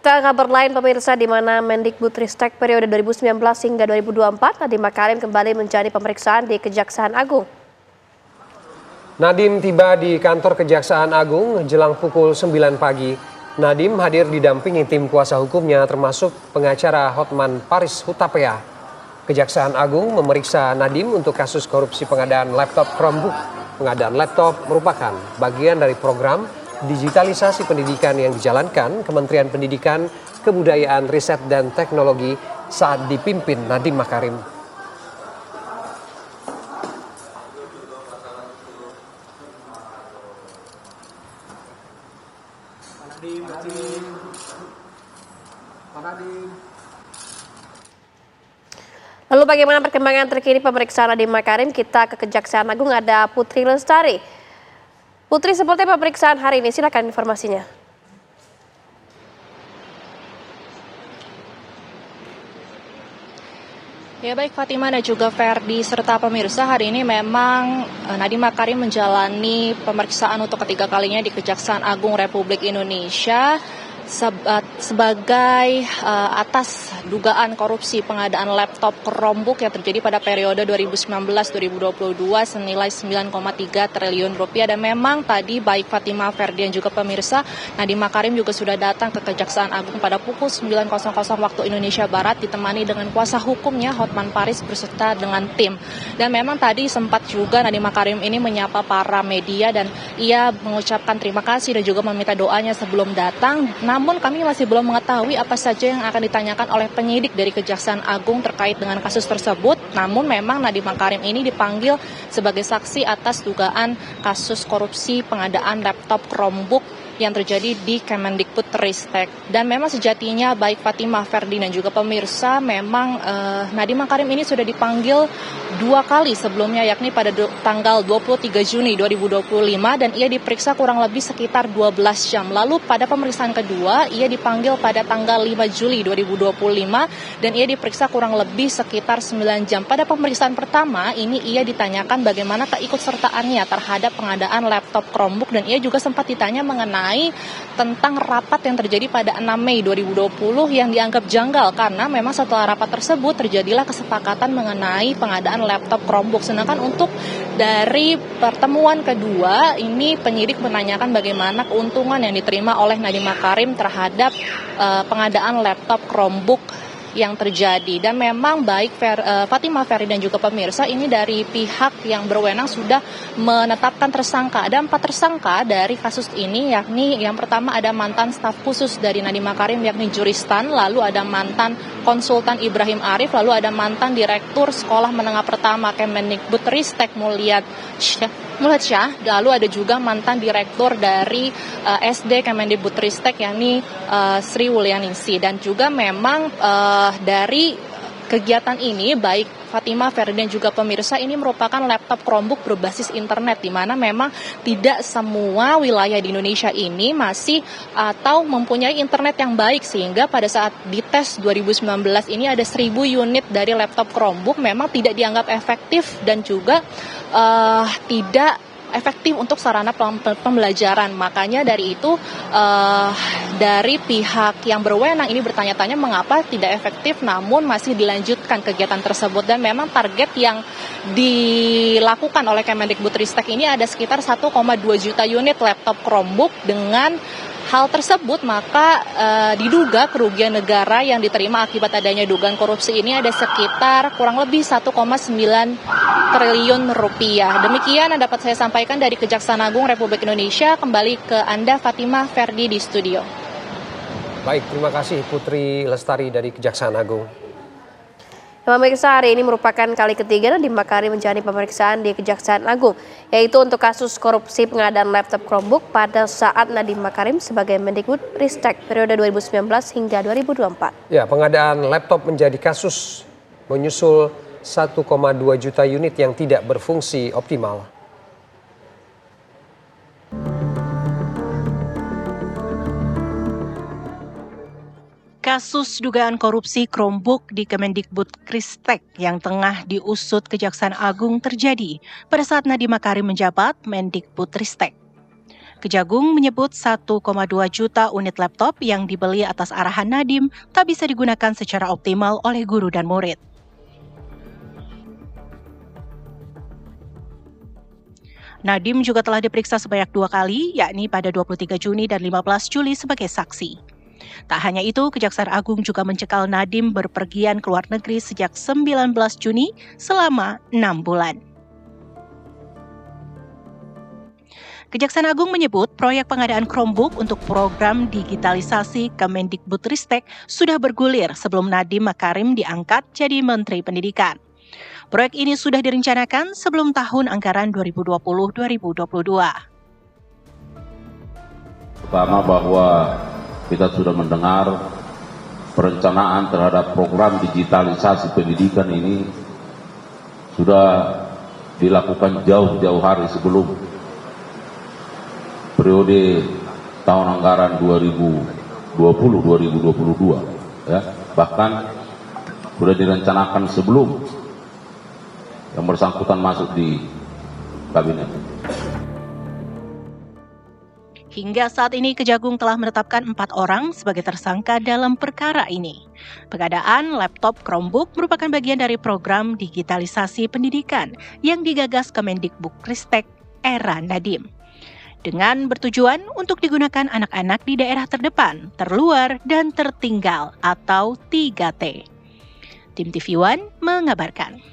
Kita kabar lain pemirsa, di mana Mendikbudristek periode 2019 hingga 2024, Nadiem Makarim kembali menjadi pemeriksaan di Kejaksaan Agung. Nadiem tiba di kantor Kejaksaan Agung jelang pukul 9 pagi. Nadiem hadir didampingi tim kuasa hukumnya termasuk pengacara Hotman Paris Hutapea. Kejaksaan Agung memeriksa Nadiem untuk kasus korupsi pengadaan laptop Chromebook. Pengadaan laptop merupakan bagian dari program digitalisasi pendidikan yang dijalankan Kementerian Pendidikan, Kebudayaan, Riset, dan Teknologi saat dipimpin Nadiem Makarim. Lalu bagaimana perkembangan terkini pemeriksaan Nadiem Makarim? Kita ke Kejaksaan Agung, ada Putri Lestari. Putri, seperti pemeriksaan hari ini, silakan informasinya. Ya baik Fatima dan juga Ferdi serta pemirsa, hari ini memang Nadiem Makarim menjalani pemeriksaan untuk ketiga kalinya di Kejaksaan Agung Republik Indonesia sebagai atas dugaan korupsi pengadaan laptop Chromebook yang terjadi pada periode 2019-2022 senilai 9,3 triliun rupiah. Dan memang tadi baik Fatima, Ferdi dan juga pemirsa, Nadiem Makarim juga sudah datang ke Kejaksaan Agung pada pukul 9.00 waktu Indonesia Barat ditemani dengan kuasa hukumnya Hotman Paris beserta dengan tim. Dan memang tadi sempat juga Nadiem Makarim ini menyapa para media dan ia mengucapkan terima kasih dan juga meminta doanya sebelum datang. Namun kami masih belum mengetahui apa saja yang akan ditanyakan oleh penyidik dari Kejaksaan Agung terkait dengan kasus tersebut. Namun memang Nadiem Makarim ini dipanggil sebagai saksi atas dugaan kasus korupsi pengadaan laptop Chromebook yang terjadi di Kemendikbudristek. Dan memang sejatinya baik Fatima, Ferdi dan juga pemirsa, memang Nadiem Makarim ini sudah dipanggil 2 kali sebelumnya, yakni pada tanggal 23 Juni 2025 dan ia diperiksa kurang lebih sekitar 12 jam. Lalu pada pemeriksaan kedua ia dipanggil pada tanggal 5 Juli 2025 dan ia diperiksa kurang lebih sekitar 9 jam. Pada pemeriksaan pertama ini ia ditanyakan bagaimana keikutsertaannya terhadap pengadaan laptop Chromebook dan ia juga sempat ditanya mengenai tentang rapat yang terjadi pada 6 Mei 2020 yang dianggap janggal karena memang setelah rapat tersebut terjadilah kesepakatan mengenai pengadaan laptop Chromebook. Sedangkan untuk dari pertemuan kedua ini penyidik menanyakan bagaimana keuntungan yang diterima oleh Nadiem Makarim terhadap pengadaan laptop Chromebook yang terjadi. Dan memang baik Fatima, Ferdi dan juga pemirsa, ini dari pihak yang berwenang sudah menetapkan tersangka. Ada 4 tersangka dari kasus ini, yakni yang pertama ada mantan staf khusus dari Nadiem Makarim yakni Juristan, lalu ada mantan konsultan Ibrahim Arif, lalu ada mantan direktur sekolah menengah pertama Kemendikbudristek Mulad Syah, lalu ada juga mantan direktur dari SD Kemendikbudristek yakni Sri Wulianingsi. Dan juga memang dari kegiatan ini baik Fatima, Ferdi dan juga pemirsa, ini merupakan laptop Chromebook berbasis internet di mana memang tidak semua wilayah di Indonesia ini masih atau mempunyai internet yang baik, sehingga pada saat dites 2019 ini ada 1.000 unit dari laptop Chromebook memang tidak dianggap efektif dan juga tidak efektif untuk sarana pembelajaran. Makanya dari itu dari pihak yang berwenang ini bertanya-tanya mengapa tidak efektif namun masih dilanjutkan kegiatan tersebut. Dan memang target yang dilakukan oleh Kemendikbudristek ini ada sekitar 1,2 juta unit laptop Chromebook. Dengan hal tersebut maka diduga kerugian negara yang diterima akibat adanya dugaan korupsi ini ada sekitar kurang lebih 1,9 triliun rupiah. Demikian yang dapat saya sampaikan dari Kejaksaan Agung Republik Indonesia. Kembali ke Anda Fatima, Ferdi di studio. Baik, terima kasih Putri Lestari dari Kejaksaan Agung. Pemirsa, hari ini merupakan kali ketiga Nadiem Makarim menjalani pemeriksaan di Kejaksaan Agung, yaitu untuk kasus korupsi pengadaan laptop Chromebook pada saat Nadiem Makarim sebagai Mendikbudristek periode 2019 hingga 2024. Ya, pengadaan laptop menjadi kasus menyusul 1,2 juta unit yang tidak berfungsi optimal. Kasus dugaan korupsi Chromebook di Kemendikbudristek yang tengah diusut Kejaksaan Agung terjadi pada saat Nadiem Makarim menjabat Mendikbudristek. Kejagung menyebut 1,2 juta unit laptop yang dibeli atas arahan Nadiem tak bisa digunakan secara optimal oleh guru dan murid. Nadiem juga telah diperiksa sebanyak 2 kali, yakni pada 23 Juni dan 15 Juli sebagai saksi. Tak hanya itu, Kejaksaan Agung juga mencekal Nadiem berpergian ke luar negeri sejak 19 Juni selama 6 bulan. Kejaksaan Agung menyebut proyek pengadaan Chromebook untuk program digitalisasi Kemendikbudristek sudah bergulir sebelum Nadiem Makarim diangkat jadi Menteri Pendidikan. Proyek ini sudah direncanakan sebelum tahun anggaran 2020-2022. Pertama bahwa kita sudah mendengar perencanaan terhadap program digitalisasi pendidikan ini sudah dilakukan jauh-jauh hari sebelum periode tahun anggaran 2020-2022, ya. Bahkan sudah direncanakan sebelum yang bersangkutan masuk di kabinet. Hingga saat ini Kejagung telah menetapkan 4 orang sebagai tersangka dalam perkara ini. Pengadaan laptop Chromebook merupakan bagian dari program digitalisasi pendidikan yang digagas Kemendikbudristek era Nadiem, dengan bertujuan untuk digunakan anak-anak di daerah terdepan, terluar, dan tertinggal atau 3T. Tim TV One mengabarkan.